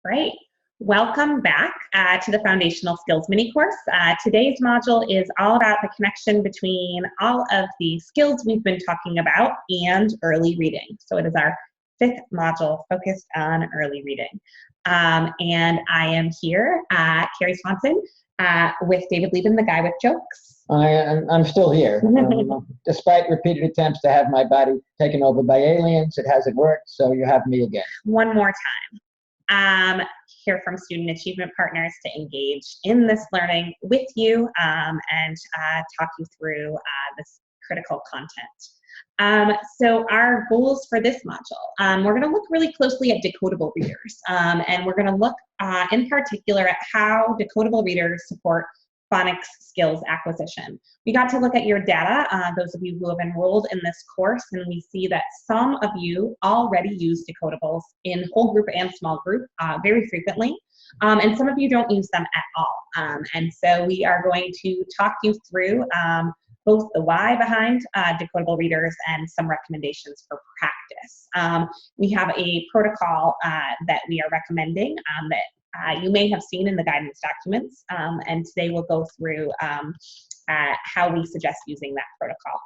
Great. Welcome back to the Foundational Skills mini course. Today's module is all about the connection between all of the skills we've been talking about and early reading. So it is our fifth module focused on early reading. And I am here, Carrie Swanson, with David Lieben, the guy with jokes. I'm still here. Despite repeated attempts to have my body taken over by aliens, it hasn't worked, so you have me again. One more time. Hear from student achievement partners to engage in this learning with you and talk you through this critical content. So our goals for this module, we're going to look really closely at decodable readers, and we're going to look in particular at how decodable readers support phonics skills acquisition. We got to look at your data, those of you who have enrolled in this course, and we see that some of you already use decodables in whole group and small group very frequently, and some of you don't use them at all. And so we are going to talk you through both the why behind decodable readers and some recommendations for practice. We have a protocol that we are recommending that you may have seen in the guidance documents, and today we'll go through how we suggest using that protocol.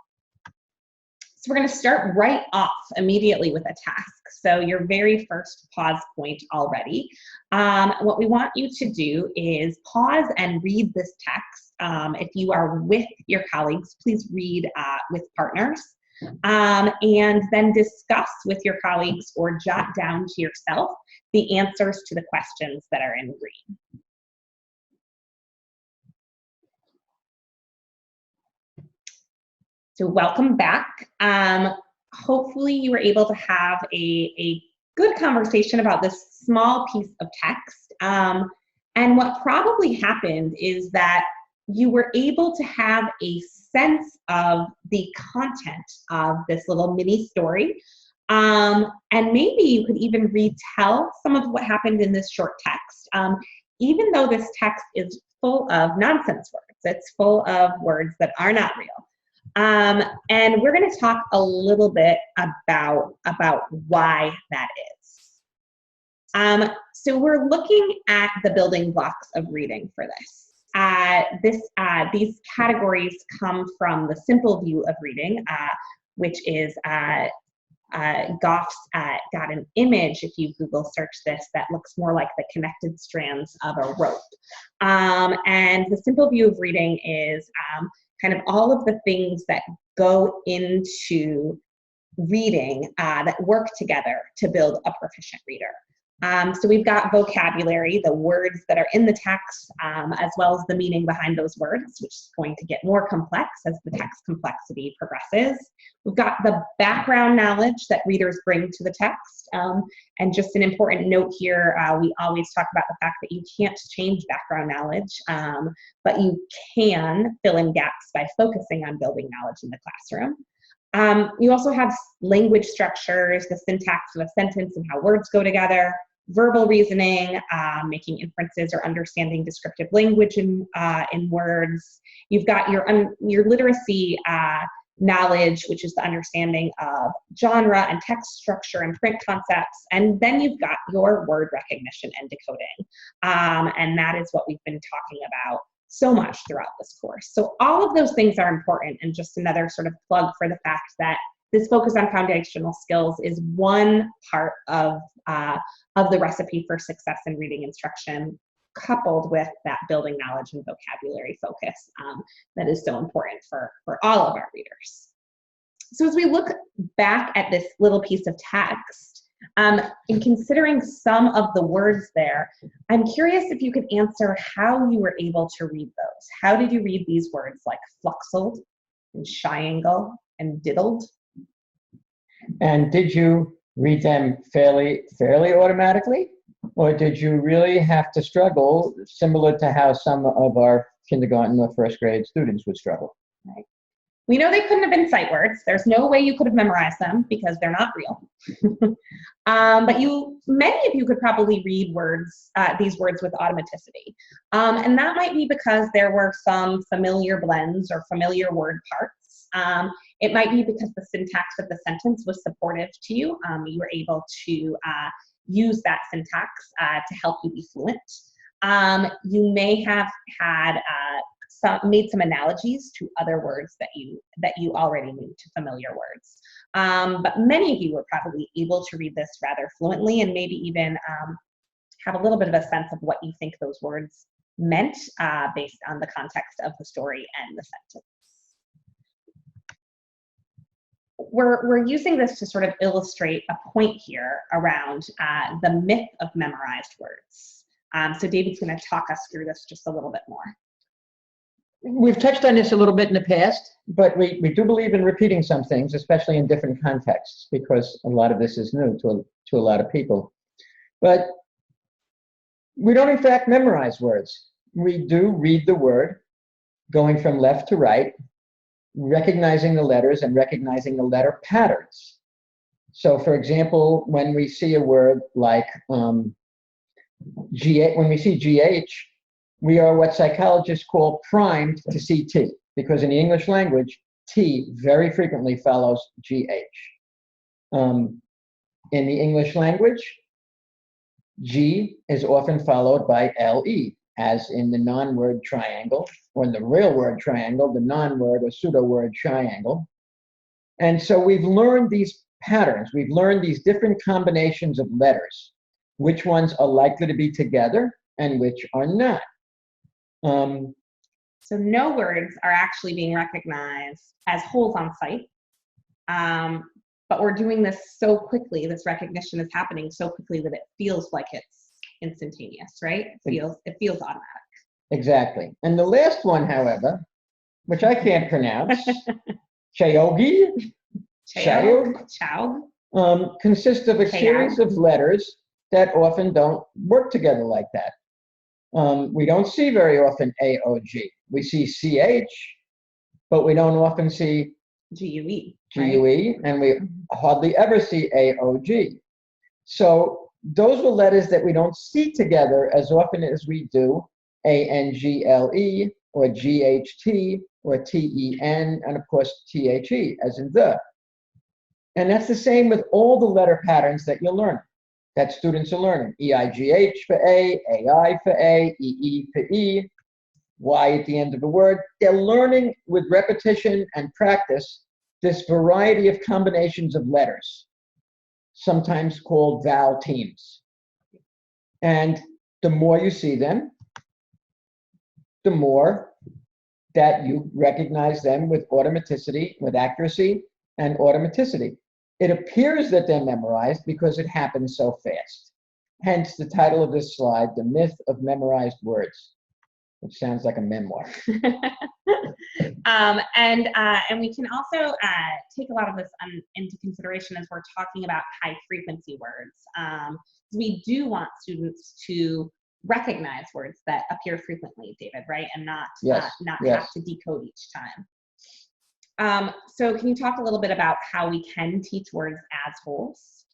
So we're going to start right off immediately with a task. So your very first pause point already. What we want you to do is pause and read this text. If you are with your colleagues, please read with partners. And then discuss with your colleagues or jot down to yourself the answers to the questions that are in green. So welcome back. Hopefully you were able to have a good conversation about this small piece of text. And what probably happened is that you were able to have a sense of the content of this little mini story. And maybe you could even retell some of what happened in this short text, even though this text is full of nonsense words. It's full of words that are not real. And we're going to talk a little bit about why that is. So we're looking at the building blocks of reading for this. These categories come from the simple view of reading, which is Goff's got an image, if you Google search this, that looks more like the connected strands of a rope. And the simple view of reading is kind of all of the things that go into reading that work together to build a proficient reader. So we've got vocabulary, the words that are in the text, as well as the meaning behind those words, which is going to get more complex as the text complexity progresses. We've got the background knowledge that readers bring to the text. And just an important note here, we always talk about the fact that you can't change background knowledge, but you can fill in gaps by focusing on building knowledge in the classroom. You also have language structures, the syntax of a sentence and how words go together, verbal reasoning, making inferences or understanding descriptive language in words. You've got your literacy knowledge, which is the understanding of genre and text structure and print concepts. And then you've got your word recognition and decoding. And that is what we've been talking about so much throughout this course. So all of those things are important, and just another sort of plug for the fact that this focus on foundational skills is one part of the recipe for success in reading instruction, coupled with that building knowledge and vocabulary focus that is so important for all of our readers. So as we look back at this little piece of text, in considering some of the words there, I'm curious if you could answer how you were able to read those. How did you read these words like fluxled and triangle and diddled? And did you read them fairly automatically? Or did you really have to struggle, similar to how some of our kindergarten or first grade students would struggle? Right. We know they couldn't have been sight words. There's no way you could have memorized them because they're not real. But many of you could probably read these words with automaticity. And that might be because there were some familiar blends or familiar word parts. It might be because the syntax of the sentence was supportive to you. You were able to use that syntax to help you be fluent. You may have had made some analogies to other words that you already knew, to familiar words. But many of you were probably able to read this rather fluently, and maybe even have a little bit of a sense of what you think those words meant based on the context of the story and the sentence. We're using this to sort of illustrate a point here around the myth of memorized words. So David's going to talk us through this just a little bit more. We've touched on this a little bit in the past, but we do believe in repeating some things, especially in different contexts, because a lot of this is new to a lot of people. But we don't, in fact, memorize words. We do read the word, going from left to right, recognizing the letters and recognizing the letter patterns. So, for example, when we see a word like when we see GH, we are what psychologists call primed to see T, because in the English language, T very frequently follows GH. In the English language, G is often followed by LE, as in the non-word triangle, or in the real word triangle, the non-word or pseudo-word triangle. And so we've learned these patterns. We've learned these different combinations of letters, which ones are likely to be together and which are not. So no words are actually being recognized as wholes on sight, but we're doing this so quickly, this recognition is happening so quickly that it feels like it's instantaneous, right? It feels automatic. Exactly. And the last one, however, which I can't pronounce, Chayogi, consists of a series of letters that often don't work together like that. We don't see very often AOG. We see CH, but we don't often see GUE. GUE, right? And we hardly ever see AOG. So those are letters that we don't see together as often as we do ANGLE or GHT or TEN, and of course THE, as in the. And that's the same with all the letter patterns that you're learning, that students are learning. EIGH for A, AI for A, EE for E, Y at the end of the word. They're learning with repetition and practice this variety of combinations of letters, sometimes called vowel teams. And the more you see them, the more that you recognize them with automaticity, with accuracy and automaticity. It appears that they're memorized because it happens so fast. Hence the title of this slide, The Myth of Memorized Words, which sounds like a memoir. And we can also take a lot of this into consideration as we're talking about high frequency words. We do want students to recognize words that appear frequently, David, right? And not have to decode each time. So can you talk a little bit about how we can teach words as wholes?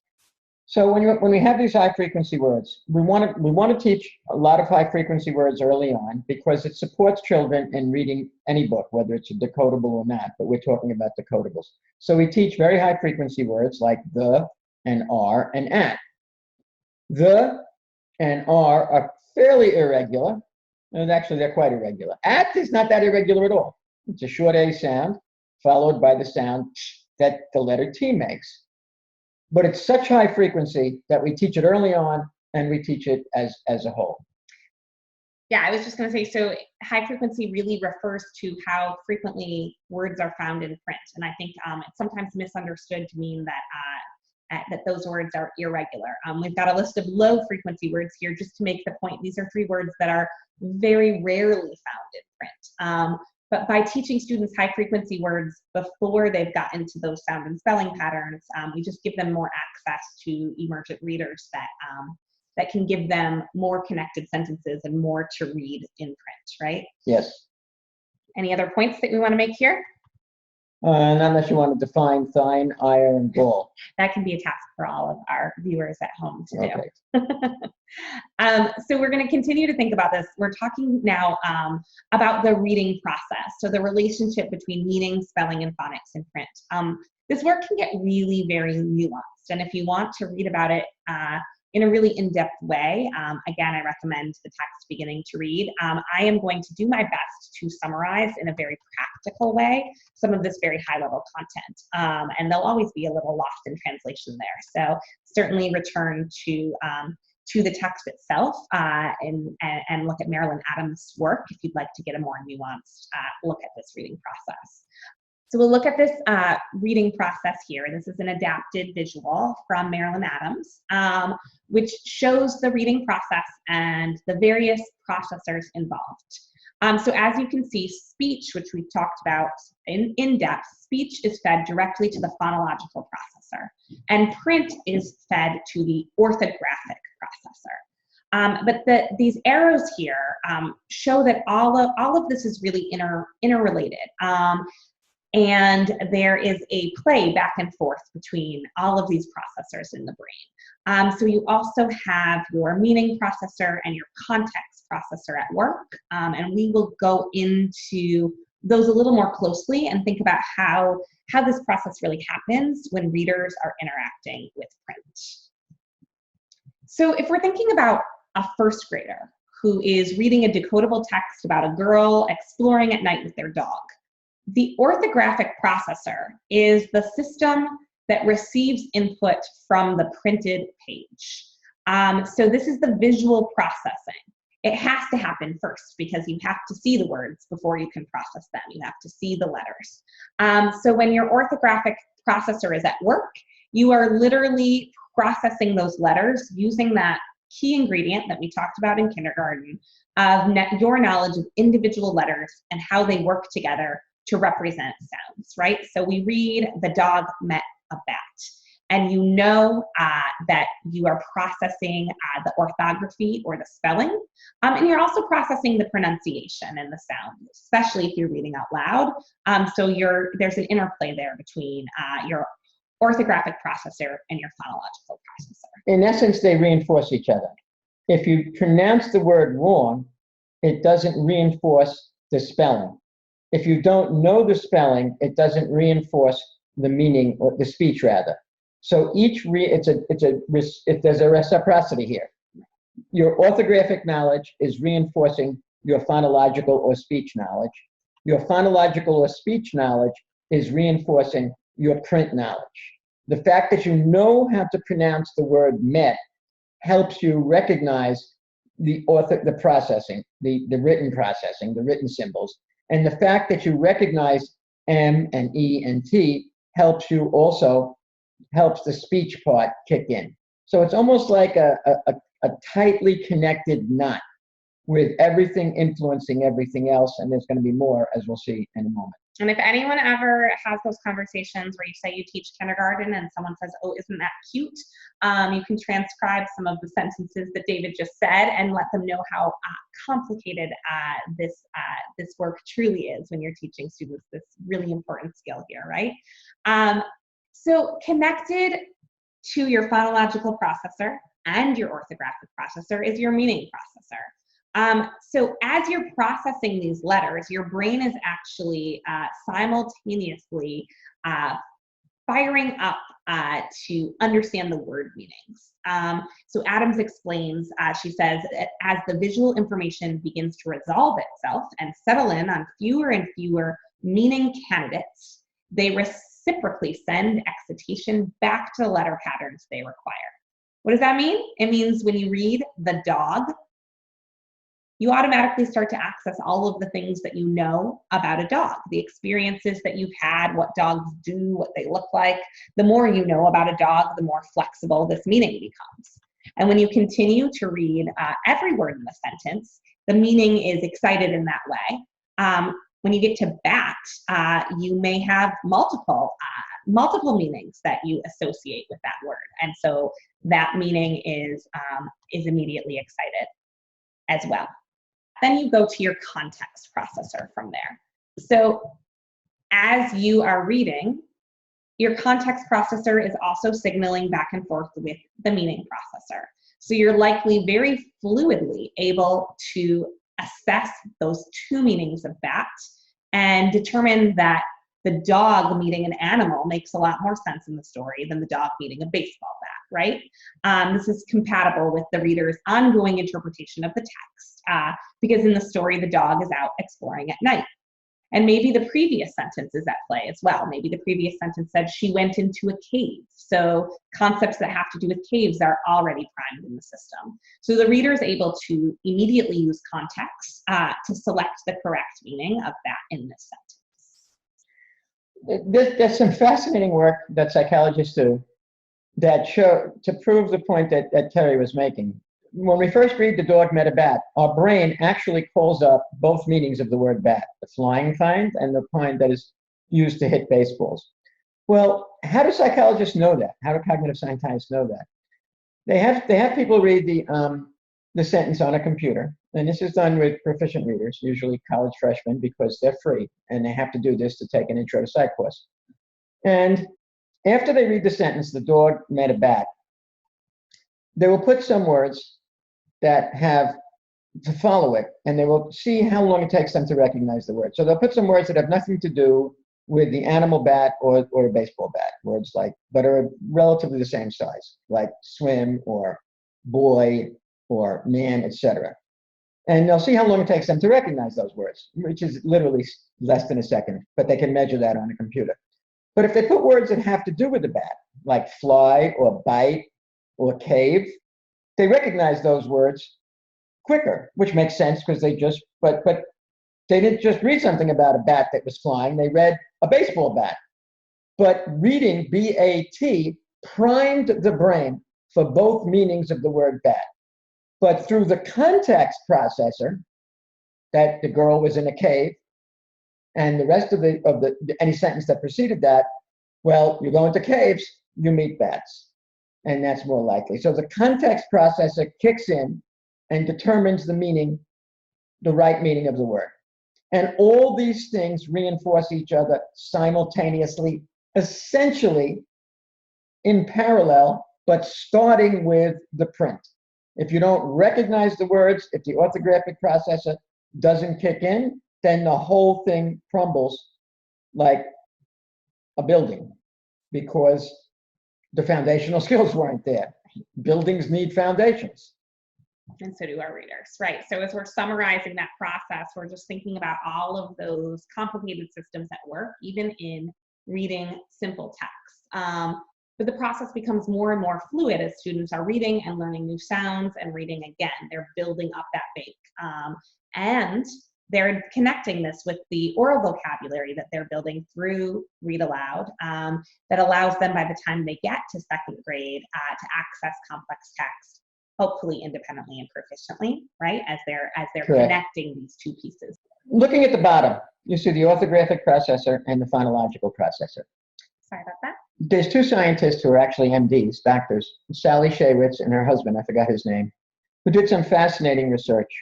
So when we have these high frequency words, we want to teach a lot of high frequency words early on because it supports children in reading any book, whether it's a decodable or not, but we're talking about decodables. So we teach very high frequency words like the and are and at. The and are fairly irregular, and actually they're quite irregular. At is not that irregular at all. It's a short A sound followed by the sound that the letter T makes. But it's such high frequency that we teach it early on and we teach it as a whole. Yeah, I was just going to say, so high frequency really refers to how frequently words are found in print. And I think it's sometimes misunderstood to mean that those words are irregular. We've got a list of low frequency words here just to make the point. These are 3 words that are very rarely found in print. But by teaching students high frequency words before they've gotten to those sound and spelling patterns, we just give them more access to emergent readers that can give them more connected sentences and more to read in print, right? Yes. Any other points that we want to make here? Not unless you want to define thine, ire, and ball. That can be a task for all of our viewers at home to do. Okay. So we're going to continue to think about this. We're talking now about the reading process. So the relationship between meaning, spelling, and phonics in print. This work can get really very nuanced. And if you want to read about it in a really in-depth way. Again, I recommend the text beginning to read. I am going to do my best to summarize in a very practical way some of this very high-level content, and there'll always be a little lost in translation there. So certainly return to the text itself and look at Marilyn Adams' work if you'd like to get a more nuanced look at this reading process. So we'll look at this reading process here. This is an adapted visual from Marilyn Adams, which shows the reading process and the various processors involved. So as you can see, speech, which we've talked about in depth, speech is fed directly to the phonological processor, and print is fed to the orthographic processor. But these arrows here show that all of this is really interrelated. And there is a play back and forth between all of these processors in the brain. So you also have your meaning processor and your context processor at work. And we will go into those a little more closely and think about how this process really happens when readers are interacting with print. So if we're thinking about a first grader who is reading a decodable text about a girl exploring at night with their dog, the orthographic processor is the system that receives input from the printed page. So this is the visual processing. It has to happen first because you have to see the words before you can process them. You have to see the letters. So when your orthographic processor is at work, you are literally processing those letters using that key ingredient that we talked about in kindergarten of your knowledge of individual letters and how they work together to represent sounds, right? So we read, the dog met a bat. And you know that you are processing the orthography or the spelling. And you're also processing the pronunciation and the sound, especially if you're reading out loud. So there's an interplay there between your orthographic processor and your phonological processor. In essence, they reinforce each other. If you pronounce the word wrong, it doesn't reinforce the spelling. If you don't know the spelling, it doesn't reinforce the meaning or the speech rather. So there's a reciprocity here. Your orthographic knowledge is reinforcing your phonological or speech knowledge. Your phonological or speech knowledge is reinforcing your print knowledge. The fact that you know how to pronounce the word met helps you recognize the processing, the written processing, the written symbols. And the fact that you recognize M and E and T helps the speech part kick in. So it's almost like a tightly connected knot with everything influencing everything else. And there's going to be more, as we'll see in a moment. And if anyone ever has those conversations where you say you teach kindergarten and someone says, oh, isn't that cute? You can transcribe some of the sentences that David just said and let them know how complicated this work truly is when you're teaching students this really important skill here, right? So connected to your phonological processor and your orthographic processor is your meaning processor. So as you're processing these letters, your brain is actually simultaneously firing up to understand the word meanings. So Adams explains, she says, as the visual information begins to resolve itself and settle in on fewer and fewer meaning candidates, they reciprocally send excitation back to the letter patterns they require. What does that mean? It means when you read the dog, you automatically start to access all of the things that you know about a dog, the experiences that you've had, what dogs do, what they look like. The more you know about a dog, the more flexible this meaning becomes. And when you continue to read every word in the sentence, the meaning is excited in that way. When you get to bat, you may have multiple meanings that you associate with that word. And so that meaning is immediately excited as well. Then you go to your context processor from there. So as you are reading, your context processor is also signaling back and forth with the meaning processor. So you're likely very fluidly able to assess those two meanings of bat and determine that the dog meeting an animal makes a lot more sense in the story than the dog meeting a baseball bat. right? This is compatible with the reader's ongoing interpretation of the text, because in the story, the dog is out exploring at night. And maybe the previous sentence is at play as well. Maybe the previous sentence said she went into a cave. So concepts that have to do with caves are already primed in the system. So the reader is able to immediately use context to select the correct meaning of that in this sentence. There's some fascinating work that psychologists do that show to prove the point that Terry was making. When we first read "The dog met a bat," our brain actually calls up both meanings of the word bat, the flying kind and the kind that is used to hit baseballs. Well, how do psychologists know that? How do cognitive scientists know that? They have people read the sentence on a computer, and this is done with proficient readers, usually college freshmen, because they're free and they have to do this to take an intro to psych course. And after they read the sentence, "The dog met a bat," they will put some words that have to follow it, and they will see how long it takes them to recognize the word. So they'll put some words that have nothing to do with the animal bat or a baseball bat, words like, but are relatively the same size, like swim or boy or man, etc. And they'll see how long it takes them to recognize those words, which is literally less than a second, but they can measure that on a computer. But if they put words that have to do with the bat, like fly or bite or cave, they recognize those words quicker, which makes sense because but they didn't just read something about a bat that was flying, they read a baseball bat. But reading B-A-T primed the brain for both meanings of the word bat. But through the context processor, that the girl was in a cave, and the rest of any sentence that preceded that, well, you go into caves, you meet bats. And that's more likely. So the context processor kicks in and determines the meaning, the right meaning of the word. And all these things reinforce each other simultaneously, essentially in parallel, but starting with the print. If you don't recognize the words, if the orthographic processor doesn't kick in, then the whole thing crumbles like a building, because the foundational skills weren't there. Buildings need foundations. And so do our readers, right? So as we're summarizing that process, we're just thinking about all of those complicated systems at work, even in reading simple text. But the process becomes more and more fluid as students are reading and learning new sounds and reading again. They're building up that bake. And they're connecting this with the oral vocabulary that they're building through Read Aloud, that allows them by the time they get to second grade to access complex text, hopefully independently and proficiently, right? As they're connecting these two pieces. Looking at the bottom, you see the orthographic processor and the phonological processor. Sorry about that. There's two scientists who are actually MDs, doctors, Sally Shaywitz and her husband, I forgot his name, who did some fascinating research.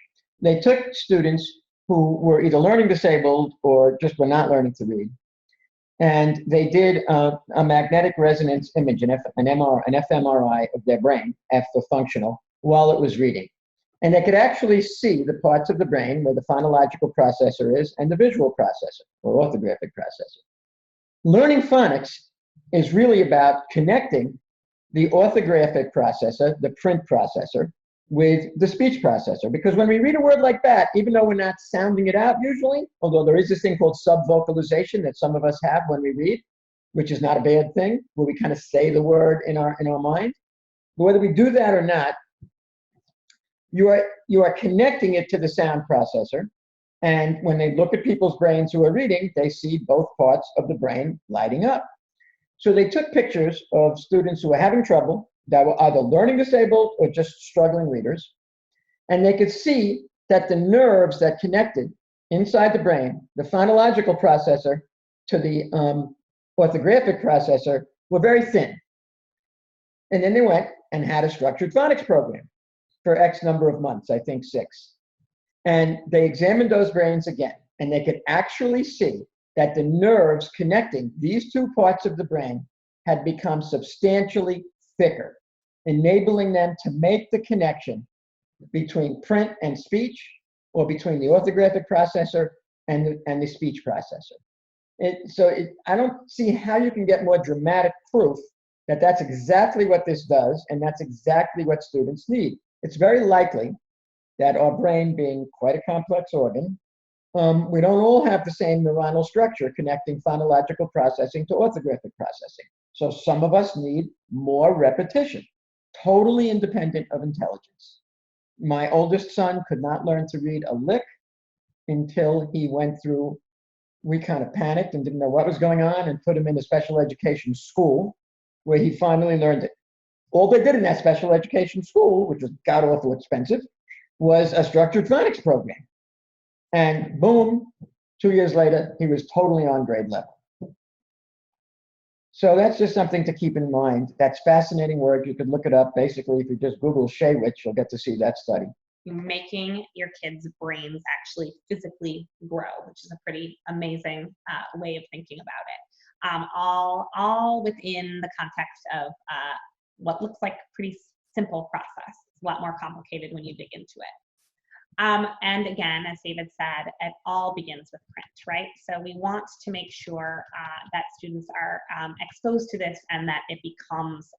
They took students who were either learning disabled or just were not learning to read, and they did a magnetic resonance image, an fMRI of their brain, F for functional, while it was reading. And they could actually see the parts of the brain where the phonological processor is and the visual processor, or orthographic processor. Learning phonics is really about connecting the orthographic processor, the print processor, with the speech processor. Because when we read a word like that, even though we're not sounding it out usually, although there is this thing called subvocalization that some of us have when we read, which is not a bad thing, where we kind of say the word in our mind. But whether we do that or not, you are connecting it to the sound processor. And when they look at people's brains who are reading, they see both parts of the brain lighting up. So they took pictures of students who were having trouble, that were either learning disabled or just struggling readers. And they could see that the nerves that connected inside the brain, the phonological processor to the orthographic processor, were very thin. And then they went and had a structured phonics program for X number of months, I think 6. And they examined those brains again, and they could actually see that the nerves connecting these two parts of the brain had become substantially thicker, enabling them to make the connection between print and speech, or between the orthographic processor and the speech processor. I don't see how you can get more dramatic proof that that's exactly what this does, and that's exactly what students need. It's very likely that our brain, being quite a complex organ, we don't all have the same neuronal structure connecting phonological processing to orthographic processing. So some of us need more repetition, totally independent of intelligence. My oldest son could not learn to read a lick until he went through, we kind of panicked and didn't know what was going on and put him in a special education school where he finally learned it. All they did in that special education school, which was god awful expensive, was a structured phonics program. And boom, 2 years later, he was totally on grade level. So that's just something to keep in mind. That's fascinating work. You could look it up. Basically, if you just Google Shaywitz, you'll get to see that study. Making your kids' brains actually physically grow, which is a pretty amazing way of thinking about it. All within the context of what looks like a pretty simple process. It's a lot more complicated when you dig into it. And again, as David said, it all begins with print, right? So we want to make sure that students are exposed to this and that it becomes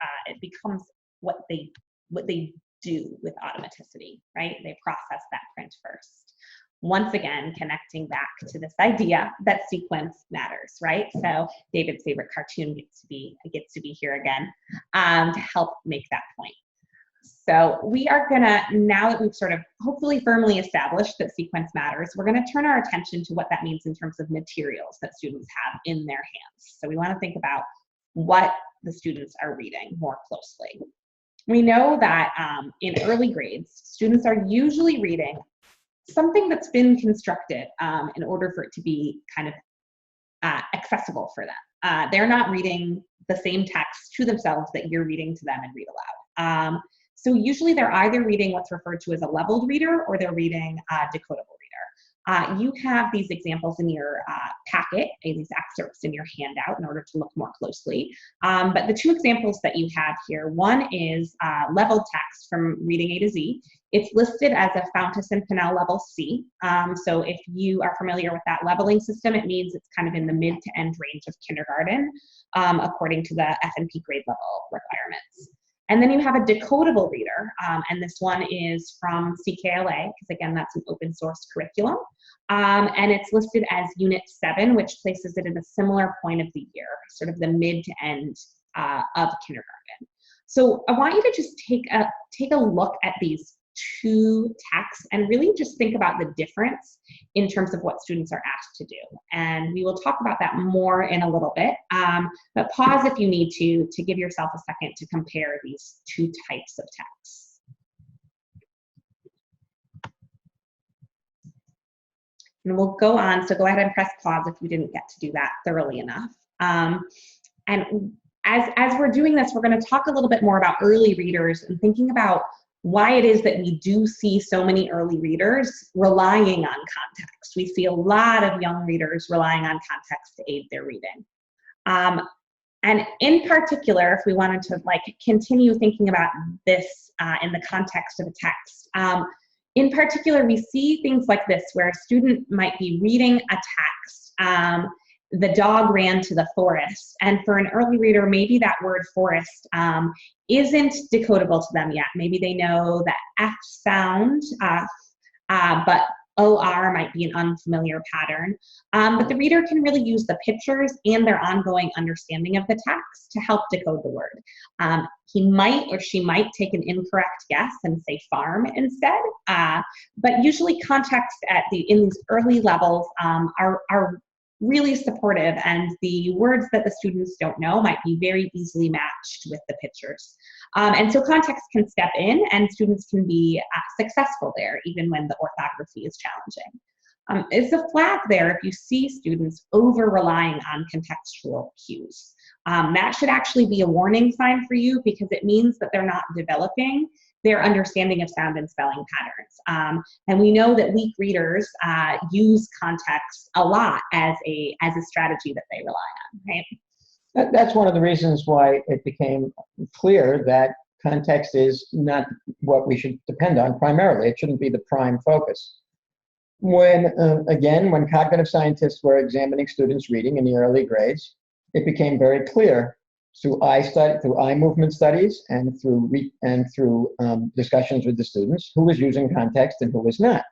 what they do with automaticity, right? They process that print first. Once again, connecting back to this idea that sequence matters, right? So David's favorite cartoon gets to be here again to help make that point. So we are gonna, now that we've sort of hopefully firmly established that sequence matters, we're gonna turn our attention to what that means in terms of materials that students have in their hands. So we wanna think about what the students are reading more closely. We know that in early grades, students are usually reading something that's been constructed in order for it to be kind of accessible for them. They're not reading the same text to themselves that you're reading to them and read aloud. So usually they're either reading what's referred to as a leveled reader or they're reading a decodable reader. You have these examples in your packet, these excerpts in your handout in order to look more closely. But the two examples that you have here, one is leveled text from Reading A to Z. It's listed as a Fountas and Pinnell level C. So if you are familiar with that leveling system, it means it's kind of in the mid to end range of kindergarten, according to the F&P grade level requirements. And then you have a decodable reader, and this one is from CKLA, because again, that's an open source curriculum. And it's listed as Unit 7, which places it at a similar point of the year, sort of the mid to end of kindergarten. So I want you to just take a look at these two texts and really just think about the difference in terms of what students are asked to do. And we will talk about that more in a little bit, but pause if you need to give yourself a second to compare these two types of texts. And we'll go on, so go ahead and press pause if you didn't get to do that thoroughly enough. And as we're doing this, we're going to talk a little bit more about early readers and thinking about why it is that we do see so many early readers relying on context. We see a lot of young readers relying on context to aid their reading. And in particular, if we wanted to continue thinking about this in the context of a text, in particular, we see things like this where a student might be reading a text. The dog ran to the forest. And for an early reader, maybe that word forest isn't decodable to them yet. Maybe they know the F sound, but OR might be an unfamiliar pattern. But the reader can really use the pictures and their ongoing understanding of the text to help decode the word. He might or she might take an incorrect guess and say farm instead. But usually context in these early levels are really supportive, and the words that the students don't know might be very easily matched with the pictures. And so context can step in and students can be successful there even when the orthography is challenging. It's a flag there if you see students over-relying on contextual cues. That should actually be a warning sign for you because it means that they're not developing their understanding of sound and spelling patterns. And we know that weak readers use context a lot as a strategy that they rely on, right? That's one of the reasons why it became clear that context is not what we should depend on primarily. It shouldn't be the prime focus. When cognitive scientists were examining students' reading in the early grades, it became very clear through eye movement studies, and through discussions with the students, who was using context and who was not.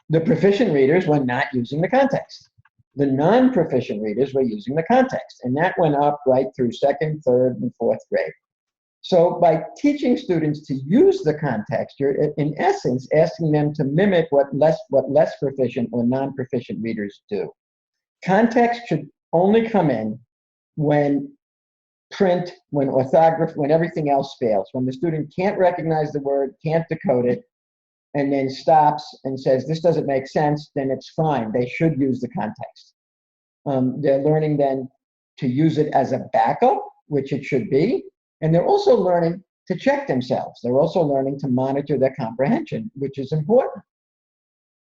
The proficient readers were not using the context. The non-proficient readers were using the context, and that went up right through second, third, and fourth grade. So by teaching students to use the context, you're in essence asking them to mimic what less proficient or non-proficient readers do. Context should only come in when print, when orthography, when everything else fails, when the student can't recognize the word, can't decode it, and then stops and says, this doesn't make sense, then it's fine. They should use the context. They're learning then to use it as a backup, which it should be, and they're also learning to check themselves. They're also learning to monitor their comprehension, which is important.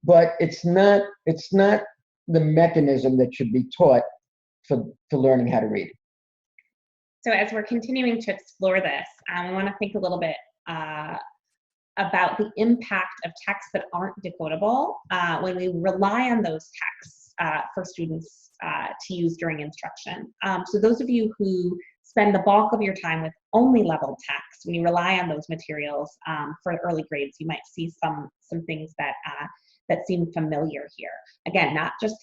But it's not the mechanism that should be taught for learning how to read. So as we're continuing to explore this, I want to think a little bit about the impact of texts that aren't decodable when we rely on those texts for students to use during instruction. So those of you who spend the bulk of your time with only level text, when you rely on those materials for early grades, you might see some things that seem familiar here. Again, not just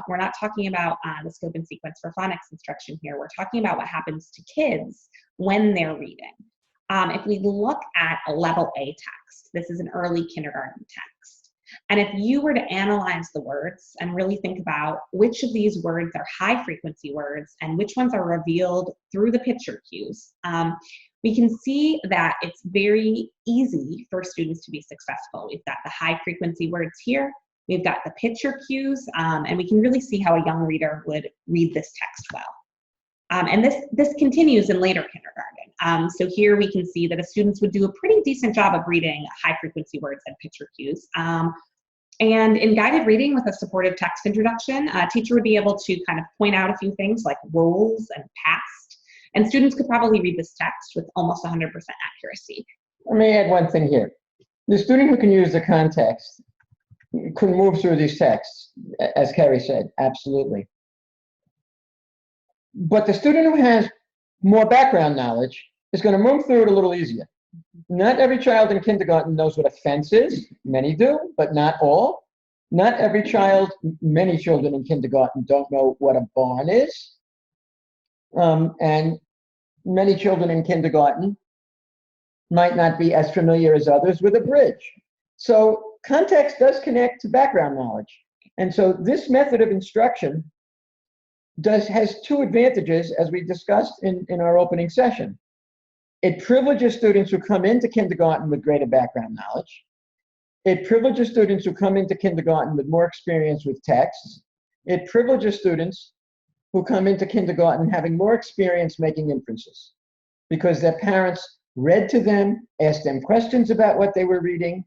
we're not talking about the scope and sequence for phonics instruction here. We're talking about what happens to kids when they're reading. If we look at a level A text, this is an early kindergarten text. And if you were to analyze the words and really think about which of these words are high frequency words and which ones are revealed through the picture cues, we can see that it's very easy for students to be successful. We've got the high frequency words here, we've got the picture cues, and we can really see how a young reader would read this text well. And this continues in later kindergarten. So here we can see that the students would do a pretty decent job of reading high frequency words and picture cues. And in guided reading with a supportive text introduction, a teacher would be able to kind of point out a few things like roles and past, and students could probably read this text with almost 100% accuracy. Let me add one thing here. The student who can use the context can move through these texts, as Carrie said, absolutely. But the student who has more background knowledge is going to move through it a little easier. Not every child in kindergarten knows what a fence is. Many do, but not all. Not every child, many children in kindergarten don't know what a barn is. And many children in kindergarten might not be as familiar as others with a bridge. So context does connect to background knowledge. And so this method of instruction has two advantages, as we discussed in our opening session. It privileges students who come into kindergarten with greater background knowledge. It privileges students who come into kindergarten with more experience with texts. It privileges students who come into kindergarten having more experience making inferences because their parents read to them, asked them questions about what they were reading,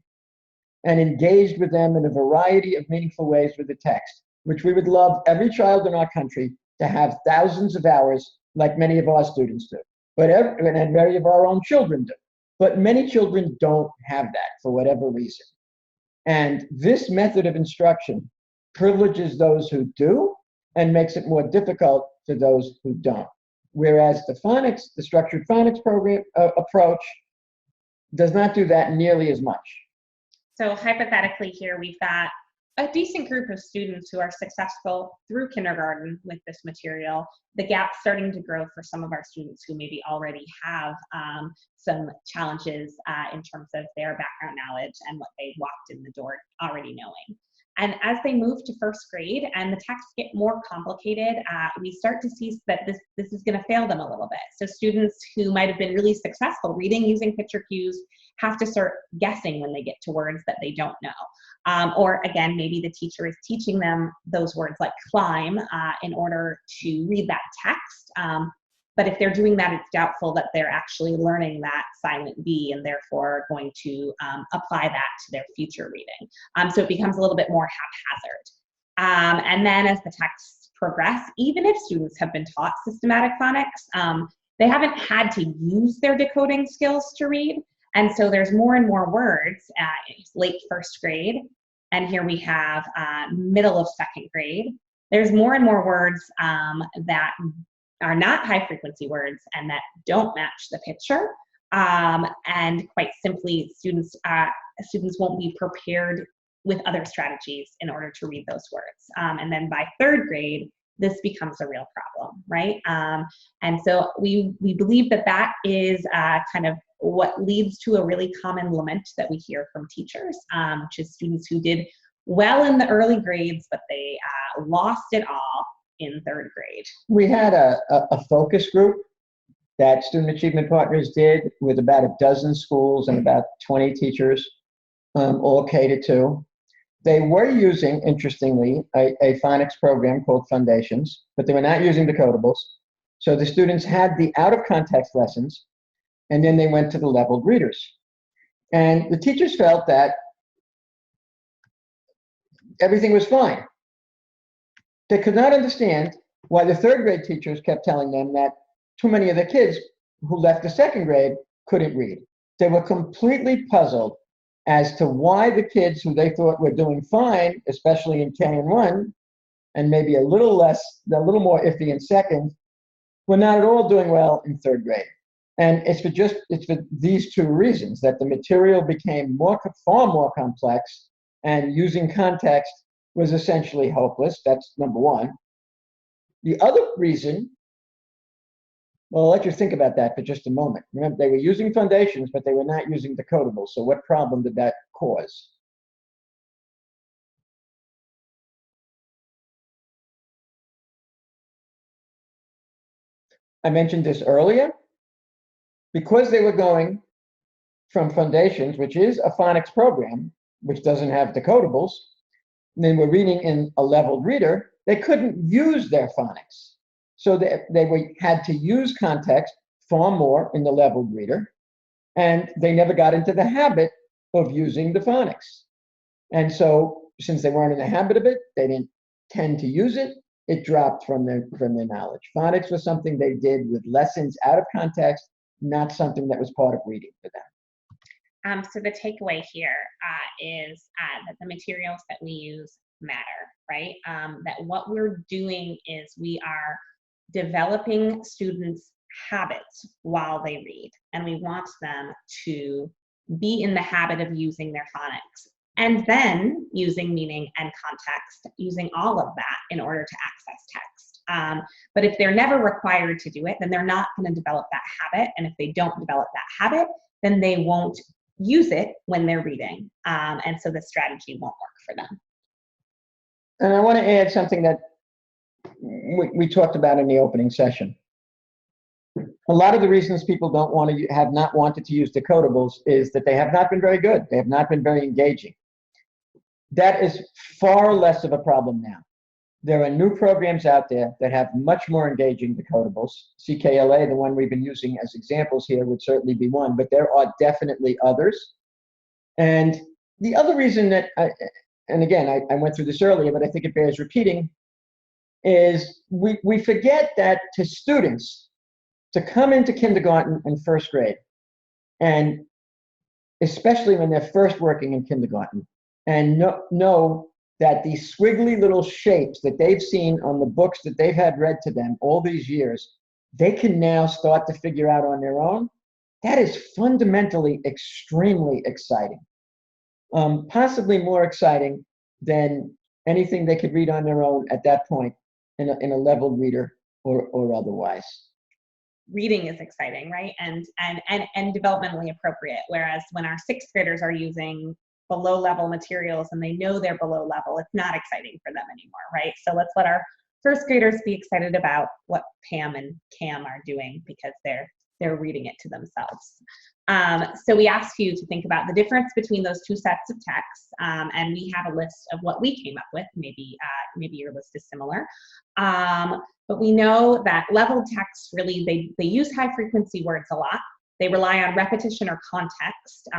and engaged with them in a variety of meaningful ways with the text, which we would love every child in our country to have thousands of hours like many of our students do, and many of our own children do. But many children don't have that for whatever reason. And this method of instruction privileges those who do and makes it more difficult for those who don't. Whereas the structured phonics program approach does not do that nearly as much. So hypothetically here, we've got a decent group of students who are successful through kindergarten with this material. The gap's starting to grow for some of our students who maybe already have some challenges in terms of their background knowledge and what they walked in the door already knowing. And as they move to first grade and the texts get more complicated, we start to see that this is going to fail them a little bit. So students who might have been really successful reading using picture cues have to start guessing when they get to words that they don't know. Or again, maybe the teacher is teaching them those words like climb in order to read that text. But if they're doing that, it's doubtful that they're actually learning that silent B and therefore going to apply that to their future reading. So it becomes a little bit more haphazard. And then as the texts progress, even if students have been taught systematic phonics, they haven't had to use their decoding skills to read. And so there's more and more words late first grade. And here we have middle of second grade. There's more and more words that are not high frequency words and that don't match the picture. And quite simply, students won't be prepared with other strategies in order to read those words. And then by third grade, this becomes a real problem, right? And so we believe that that is kind of what leads to a really common lament that we hear from teachers, which is students who did well in the early grades, but they lost it all in third grade. We had a focus group that Student Achievement Partners did with about a dozen schools and about 20 teachers, all K to. They were using, interestingly, a phonics program called Foundations, but they were not using decodables. So the students had the out-of-context lessons, and then they went to the leveled readers. And the teachers felt that everything was fine. They could not understand why the third grade teachers kept telling them that too many of the kids who left the second grade couldn't read. They were completely puzzled as to why the kids who they thought were doing fine, especially in K and 1, and maybe a little more iffy in second, were not at all doing well in third grade. And it's for these two reasons, that the material became far more complex, and using context was essentially hopeless. That's number one. The other reason, well, I'll let you think about that for just a moment. Remember, they were using Foundations, but they were not using decodables. So what problem did that cause? I mentioned this earlier. Because they were going from Foundations, which is a phonics program, which doesn't have decodables, and then we're reading in a leveled reader, they couldn't use their phonics. So they had to use context far more in the leveled reader, and they never got into the habit of using the phonics. And so since they weren't in the habit of it, they didn't tend to use it, it dropped from their knowledge. Phonics was something they did with lessons out of context, not something that was part of reading for them. So the takeaway here is that the materials that we use matter, right? That what we're doing is we are developing students' habits while they read, and we want them to be in the habit of using their phonics, and then using meaning and context, using all of that in order to access text. But if they're never required to do it, then they're not going to develop that habit, and if they don't develop that habit, then they won't use it when they're reading, and so the strategy won't work for them. And I want to add something that we talked about in the opening session. A lot of the reasons people have not wanted to use decodables is that they have not been very good. They have not been very engaging. That is far less of a problem now. There are new programs out there that have much more engaging decodables. CKLA, the one we've been using as examples here, would certainly be one, but there are definitely others. And the other reason that, and again, I went through this earlier, but I think it bears repeating, is we forget that to students, to come into kindergarten and first grade, and especially when they're first working in kindergarten, and know that these squiggly little shapes that they've seen on the books that they've had read to them all these years, they can now start to figure out on their own. That is fundamentally extremely exciting. Possibly more exciting than anything they could read on their own at that point in a leveled reader or otherwise. Reading is exciting, right? And developmentally appropriate. Whereas when our sixth graders are using below level materials and they know they're below level, it's not exciting for them anymore, right? So let's let our first graders be excited about what Pam and Cam are doing because they're reading it to themselves. So we ask you to think about the difference between those two sets of texts, and we have a list of what we came up with. Maybe your list is similar. But we know that leveled texts really, they use high frequency words a lot. They rely on repetition or context.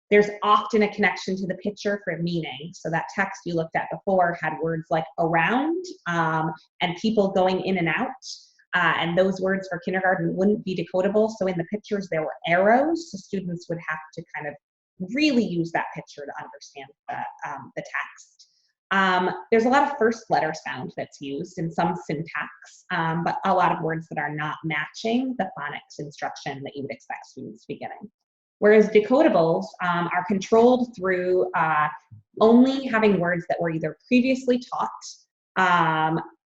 There's often a connection to the picture for meaning. So that text you looked at before had words like around and people going in and out. And those words for kindergarten wouldn't be decodable. So in the pictures, there were arrows. So students would have to kind of really use that picture to understand the text. There's a lot of first letter sound that's used and some syntax, but a lot of words that are not matching the phonics instruction that you would expect students to be getting. Whereas decodables are controlled through only having words that were either previously taught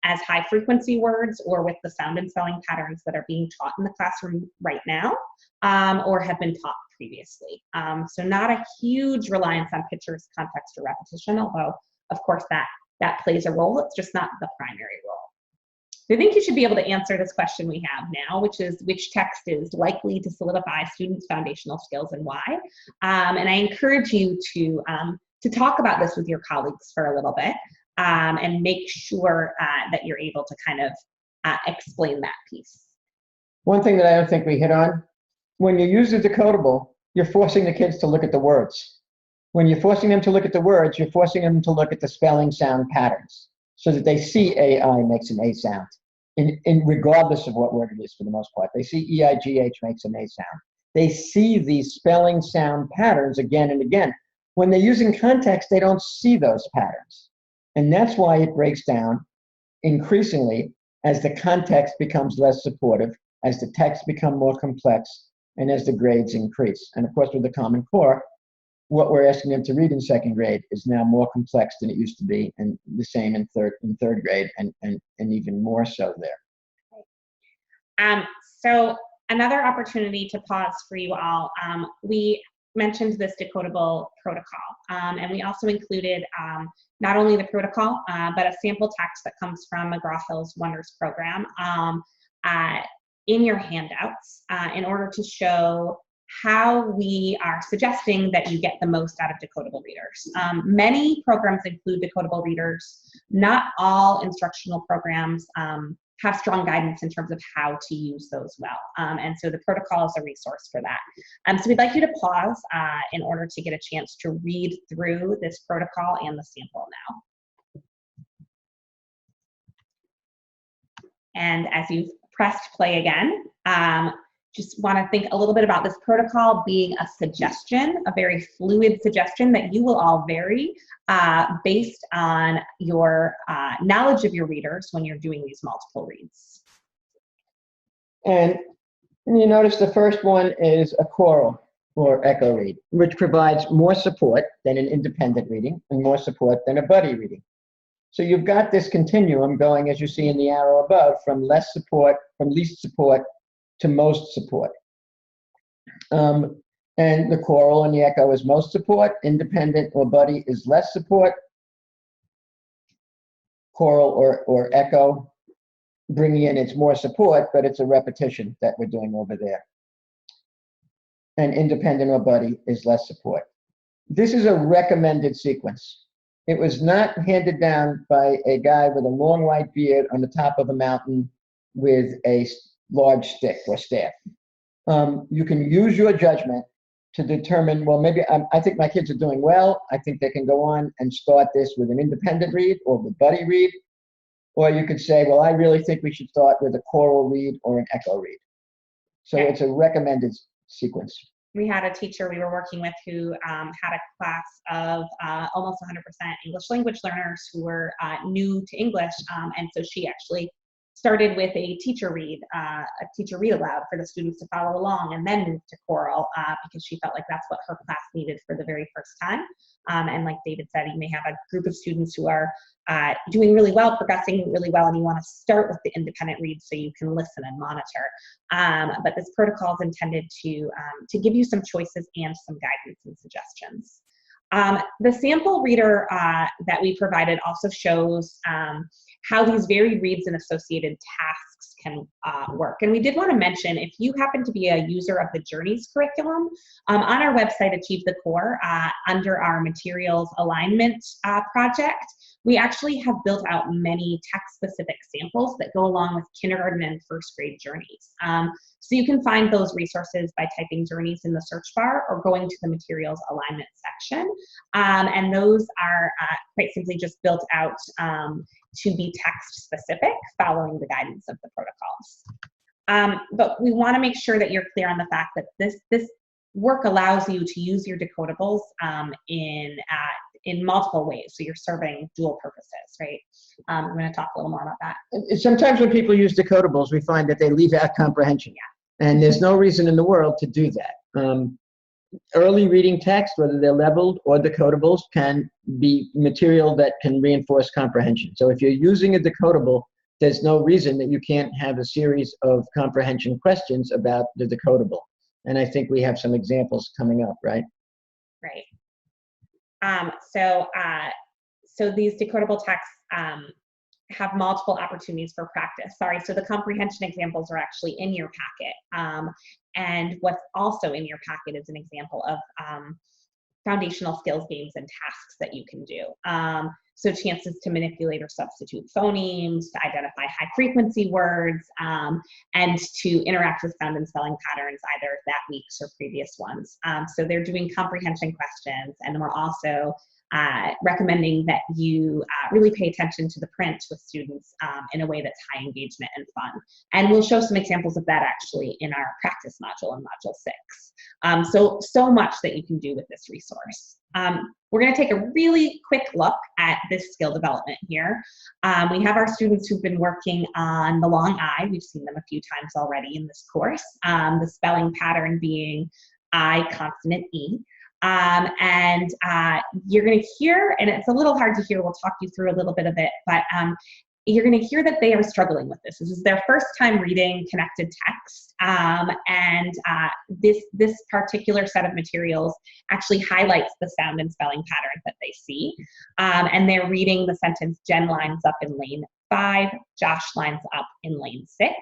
as high frequency words or with the sound and spelling patterns that are being taught in the classroom right now or have been taught previously. So not a huge reliance on pictures, context, or repetition, although of course that plays a role. It's just not the primary role. I think you should be able to answer this question we have now, which is which text is likely to solidify students' foundational skills and why. And I encourage you to talk about this with your colleagues for a little bit and make sure that you're able to kind of explain that piece. One thing that I don't think we hit on, when you use the decodable, you're forcing the kids to look at the words. When you're forcing them to look at the words, you're forcing them to look at the spelling sound patterns so that they see AI makes an A sound, in regardless of what word it is for the most part. They see EIGH makes an A sound. They see these spelling sound patterns again and again. When they're using context, they don't see those patterns. And that's why it breaks down increasingly as the context becomes less supportive, as the texts become more complex, and as the grades increase. And of course, with the Common Core, what we're asking them to read in second grade is now more complex than it used to be, and the same in third grade, and even more so there. So another opportunity to pause for you all. We mentioned this decodable protocol, and we also included not only the protocol, but a sample text that comes from McGraw-Hill's Wonders program in your handouts in order to show how we are suggesting that you get the most out of decodable readers. Many programs include decodable readers. Not all instructional programs have strong guidance in terms of how to use those well. And so the protocol is a resource for that. So we'd like you to pause in order to get a chance to read through this protocol and the sample now. And as you've pressed play again, just want to think a little bit about this protocol being a suggestion, a very fluid suggestion that you will all vary based on your knowledge of your readers when you're doing these multiple reads. And you notice the first one is a choral or echo read, which provides more support than an independent reading and more support than a buddy reading. So you've got this continuum going, as you see in the arrow above, from less support, from least support to most support. And the choral and the echo is most support, independent or buddy is less support. Choral or echo, bringing in its more support, but it's a repetition that we're doing over there. And independent or buddy is less support. This is a recommended sequence. It was not handed down by a guy with a long white beard on the top of a mountain with a large stick or staff. You can use your judgment to determine, well, maybe I think my kids are doing well. I think they can go on and start this with an independent read or with buddy read. Or you could say, well, I really think we should start with a choral read or an echo read. So it's a recommended sequence. We had a teacher we were working with who had a class of almost 100% English language learners who were new to English. And so she actually started with a teacher read aloud for the students to follow along, and then moved to choral because she felt like that's what her class needed for the very first time. And like David said, you may have a group of students who are doing really well, progressing really well, and you want to start with the independent read so you can listen and monitor. But this protocol is intended to give you some choices and some guidance and suggestions. The sample reader that we provided also shows how these varied reads and associated tasks can work. And we did want to mention, if you happen to be a user of the Journeys curriculum, on our website, Achieve the Core, under our materials alignment project, we actually have built out many text-specific samples that go along with kindergarten and first grade journeys. So you can find those resources by typing Journeys in the search bar or going to the materials alignment section. And those are quite simply just built out to be text specific, following the guidance of the protocols. But we want to make sure that you're clear on the fact that this work allows you to use your decodables in in multiple ways. So you're serving dual purposes, right? I'm going to talk a little more about that. Sometimes when people use decodables, we find that they leave out comprehension. Yeah. And there's no reason in the world to do that. Early reading text, whether they're leveled or decodables, can be material that can reinforce comprehension. So if you're using a decodable, there's no reason that you can't have a series of comprehension questions about the decodable. And I think we have some examples coming up, right? Right. So these decodable texts have multiple opportunities for practice. Sorry, so the comprehension examples are actually in your packet. And what's also in your packet is an example of foundational skills games and tasks that you can do. So chances to manipulate or substitute phonemes, to identify high frequency words, and to interact with sound and spelling patterns, either that week's or previous ones. So they're doing comprehension questions, and we're also recommending that you really pay attention to the print with students in a way that's high engagement and fun. And we'll show some examples of that actually in our practice module in Module 6. So much that you can do with this resource. We're going to take a really quick look at this skill development here. We have our students who've been working on the long I. We've seen them a few times already in this course. The spelling pattern being I consonant E. You're going to hear, and it's a little hard to hear, we'll talk you through a little bit of it, but you're going to hear that they are struggling with this. This is their first time reading connected text, this particular set of materials actually highlights the sound and spelling patterns that they see, and they're reading the sentence, Jen lines up in lane 5, Josh lines up in lane 6.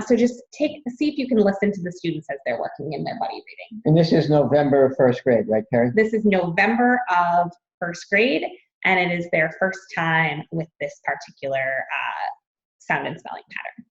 So just see if you can listen to the students as they're working in their buddy reading. And this is November first grade, right, Carrie? This is November of first grade, and it is their first time with this particular sound and spelling pattern.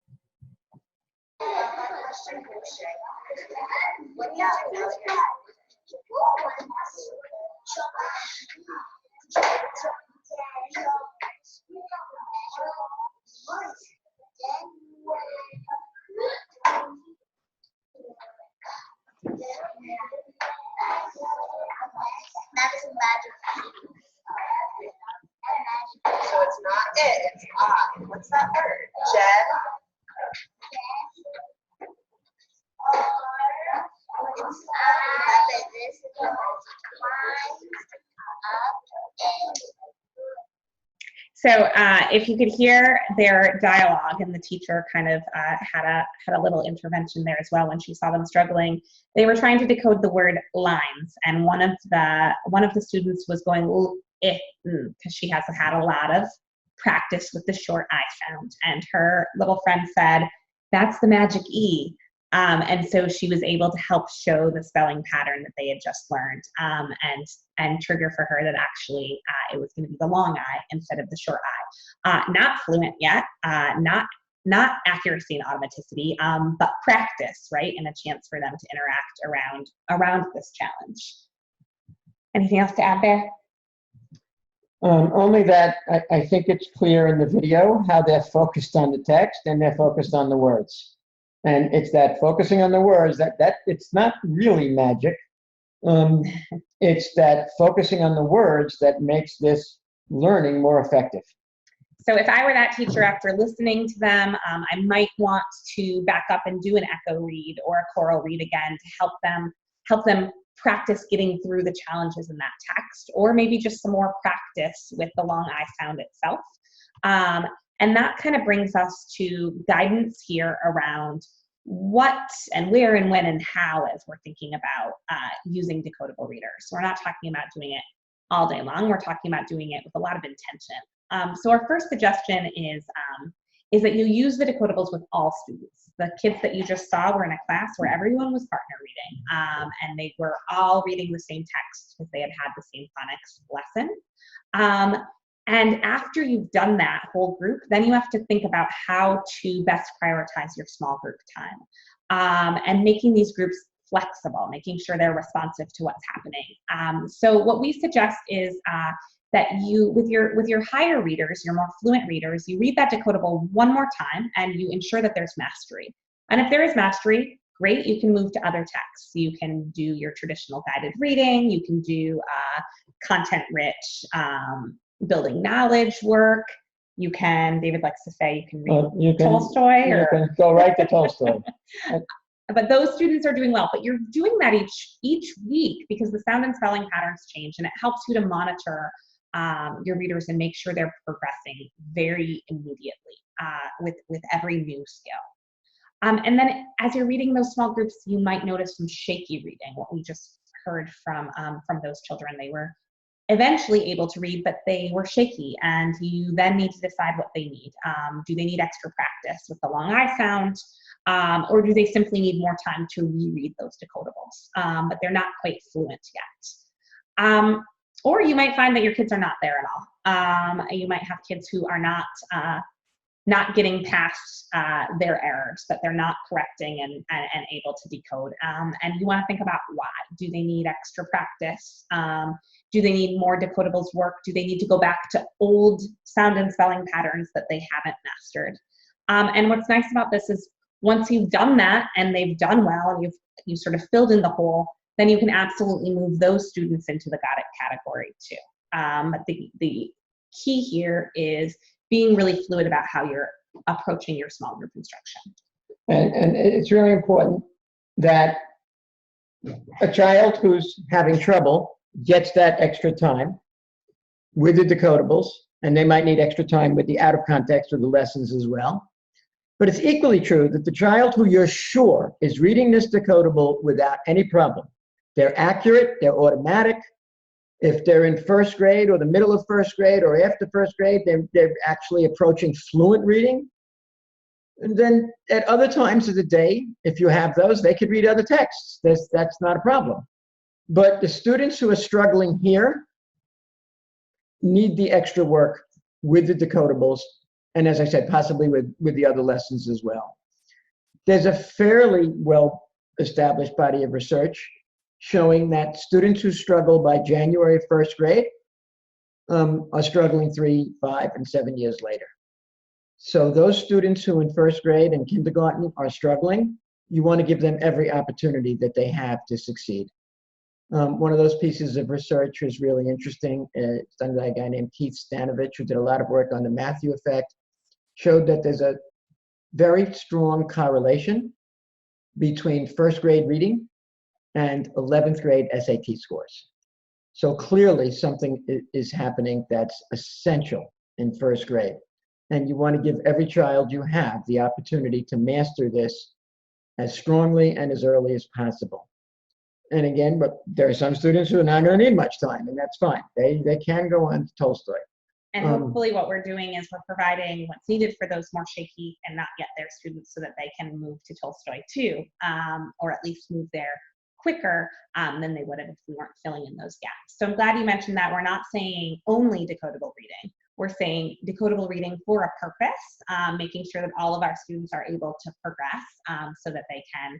That's magic. So it's not it, it's I. What's that word? Jen? It's this is the So if you could hear their dialogue, and the teacher kind of had a little intervention there as well when she saw them struggling. They were trying to decode the word lines, and one of the students was going because she has had a lot of practice with the short I sound, and her little friend said, "That's the magic E." And so she was able to help show the spelling pattern that they had just learned, and trigger for her that actually it was going to be the long I instead of the short I. Not fluent yet, not accuracy and automaticity, but practice, right? And a chance for them to interact around this challenge. Anything else to add there? Only that I think it's clear in the video how they're focused on the text and they're focused on the words. And it's that focusing on the words that it's not really magic. It's that focusing on the words that makes this learning more effective. So if I were that teacher, after listening to them, I might want to back up and do an echo read or a choral read again to help them practice getting through the challenges in that text, or maybe just some more practice with the long I sound itself. And that kind of brings us to guidance here around what and where and when and how as we're thinking about using decodable readers. So we're not talking about doing it all day long. We're talking about doing it with a lot of intention. So our first suggestion is that you use the decodables with all students. The kids that you just saw were in a class where everyone was partner reading, and they were all reading the same text because they had the same phonics lesson. And after you've done that whole group, then you have to think about how to best prioritize your small group time, and making these groups flexible, making sure they're responsive to what's happening. So what we suggest is that you, with your higher readers, your more fluent readers, you read that decodable one more time and you ensure that there's mastery. And if there is mastery, great, you can move to other texts. You can do your traditional guided reading, you can do content-rich building knowledge work. You can, David likes to say, you can read You can, Tolstoy. you Or, can go right to Tolstoy. but those students are doing well. But you're doing that each week because the sound and spelling patterns change, and it helps you to monitor your readers and make sure they're progressing very immediately with every new skill. And then as you're reading those small groups, you might notice some shaky reading, what we just heard from those children. They were eventually able to read, but they were shaky, and you then need to decide what they need. Do they need extra practice with the long I sound, or do they simply need more time to reread those decodables, but they're not quite fluent yet? Or you might find that your kids are not there at all. You might have kids who are not getting past their errors, but they're not correcting and able to decode. And you want to think about why. Do they need extra practice? Do they need more decodables work? Do they need to go back to old sound and spelling patterns that they haven't mastered? And what's nice about this is once you've done that and they've done well and you've sort of filled in the hole, then you can absolutely move those students into the got it category too. But the key here is being really fluid about how you're approaching your small group instruction. And it's really important that a child who's having trouble gets that extra time with the decodables, and they might need extra time with the out of context or the lessons as well. But it's equally true that the child who you're sure is reading this decodable without any problem, they're accurate, they're automatic. If they're in first grade or the middle of first grade or after first grade, they're actually approaching fluent reading. And then at other times of the day, if you have those, they could read other texts. That's not a problem. But the students who are struggling here need the extra work with the decodables, and as I said, possibly with the other lessons as well. There's a fairly well-established body of research showing that students who struggle by January of first grade are struggling 3, 5, and 7 years later. So those students who in first grade and kindergarten are struggling, you want to give them every opportunity that they have to succeed. One of those pieces of research was really interesting. It's done by a guy named Keith Stanovich, who did a lot of work on the Matthew effect, showed that there's a very strong correlation between first grade reading and 11th grade SAT scores. So clearly something is happening that's essential in first grade. And you want to give every child you have the opportunity to master this as strongly and as early as possible. And again, but there are some students who are not going to need much time, and that's fine. They can go on to Tolstoy. And hopefully what we're doing is we're providing what's needed for those more shaky and not yet there students so that they can move to Tolstoy too, or at least move there quicker than they would have if we weren't filling in those gaps. So I'm glad you mentioned that. We're not saying only decodable reading. We're saying decodable reading for a purpose, making sure that all of our students are able to progress so that they can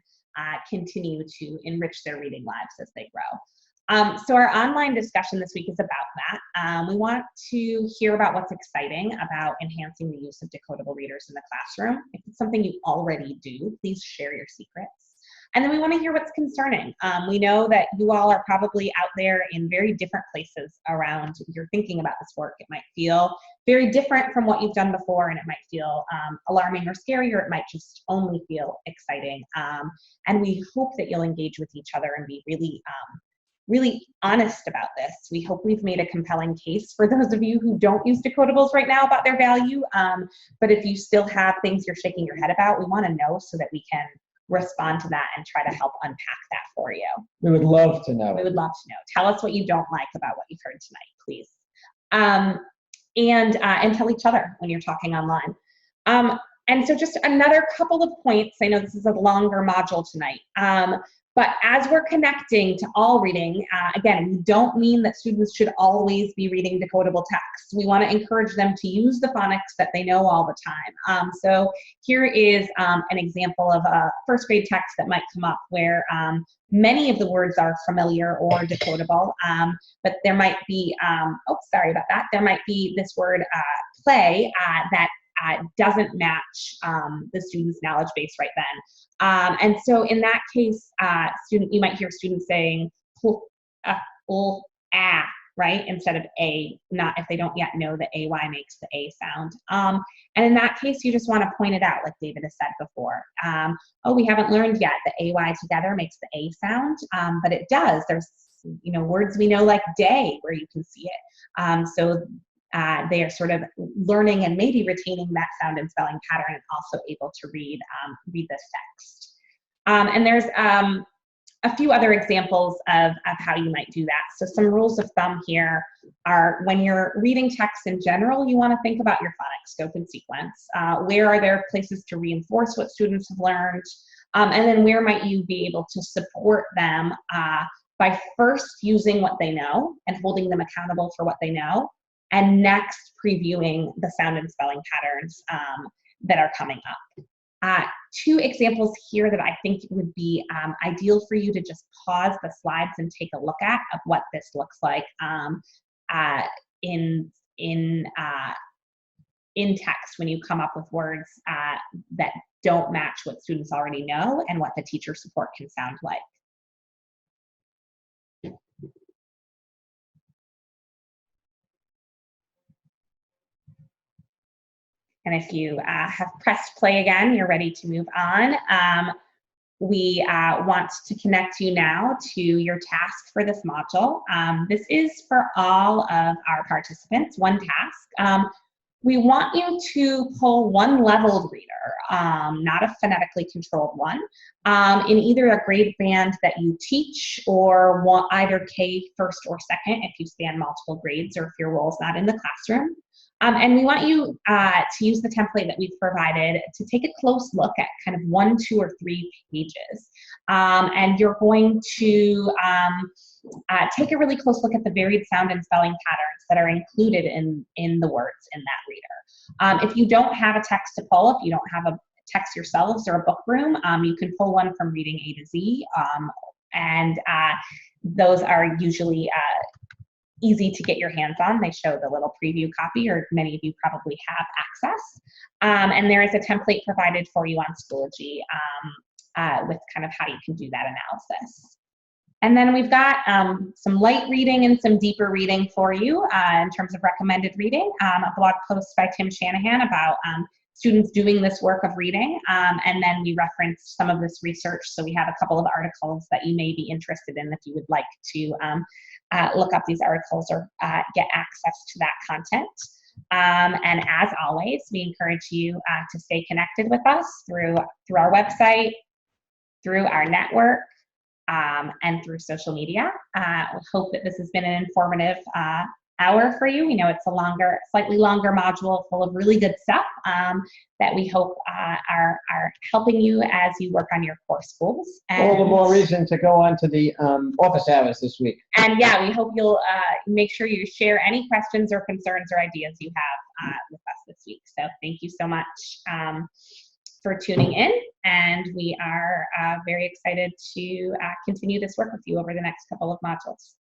continue to enrich their reading lives as they grow. So our online discussion this week is about that. We want to hear about what's exciting about enhancing the use of decodable readers in the classroom. If it's something you already do, please share your secrets. And then we want to hear what's concerning. We know that you all are probably out there in very different places around your thinking about this work. It might feel very different from what you've done before, and it might feel alarming or scary, or it might just only feel exciting. And we hope that you'll engage with each other and be really honest about this. We hope we've made a compelling case for those of you who don't use decodables right now about their value. But if you still have things you're shaking your head about, we want to know so that we can respond to that and try to help unpack that for you. We would love to know. We would love to know. Tell us what you don't like about what you've heard tonight, please. And tell each other when you're talking online. And so just another couple of points. I know this is a longer module tonight. But as we're connecting to all reading, again, we don't mean that students should always be reading decodable texts. We want to encourage them to use the phonics that they know all the time. So here is an example of a first grade text that might come up where many of the words are familiar or decodable, but there might be, sorry about that. There might be this word play that doesn't match the student's knowledge base right then. And so in that case, you might hear students saying, right? Instead of A, not if they don't yet know that AY makes the A sound. And in that case, you just want to point it out, like David has said before. Oh, we haven't learned yet that AY together makes the A sound, but it does. There's, words we know like day where you can see it. So they are sort of learning and maybe retaining that sound and spelling pattern, and also able to read this text. And there's a few other examples of how you might do that. So some rules of thumb here are, when you're reading text in general, you want to think about your phonics scope and sequence. Where are there places to reinforce what students have learned? And then where might you be able to support them by first using what they know and holding them accountable for what they know, and next previewing the sound and spelling patterns that are coming up. Two examples here that I think would be ideal for you to just pause the slides and take a look at of what this looks like in text when you come up with words that don't match what students already know and what the teacher support can sound like. And if you have pressed play again, you're ready to move on. We want to connect you now to your task for this module. This is for all of our participants, one task. We want you to pull one leveled reader, not a phonetically controlled one, in either a grade band that you teach, or either K first or second if you span multiple grades or if your role is not in the classroom. And we want you to use the template that we've provided to take a close look at kind of 1, 2, or 3 pages. And you're going to take a really close look at the varied sound and spelling patterns that are included in the words in that reader. If you don't have a text to pull, if you don't have a text yourselves or a book room, you can pull one from Reading A to Z. And those are usually easy to get your hands on. They show the little preview copy, or many of you probably have access. And there is a template provided for you on Schoology with kind of how you can do that analysis. And then we've got some light reading and some deeper reading for you in terms of recommended reading. A blog post by Tim Shanahan about students doing this work of reading. And then we referenced some of this research. So we have a couple of articles that you may be interested in if you would like to look up these articles or get access to that content. And as always, we encourage you to stay connected with us through our website, through our network, and through social media. We hope that this has been an informative hour for you. We know it's a slightly longer module full of really good stuff that we hope are helping you as you work on your core schools. And all the more reason to go on to the office hours this week. And yeah, we hope you'll make sure you share any questions or concerns or ideas you have with us this week. So thank you so much for tuning in, and we are very excited to continue this work with you over the next couple of modules.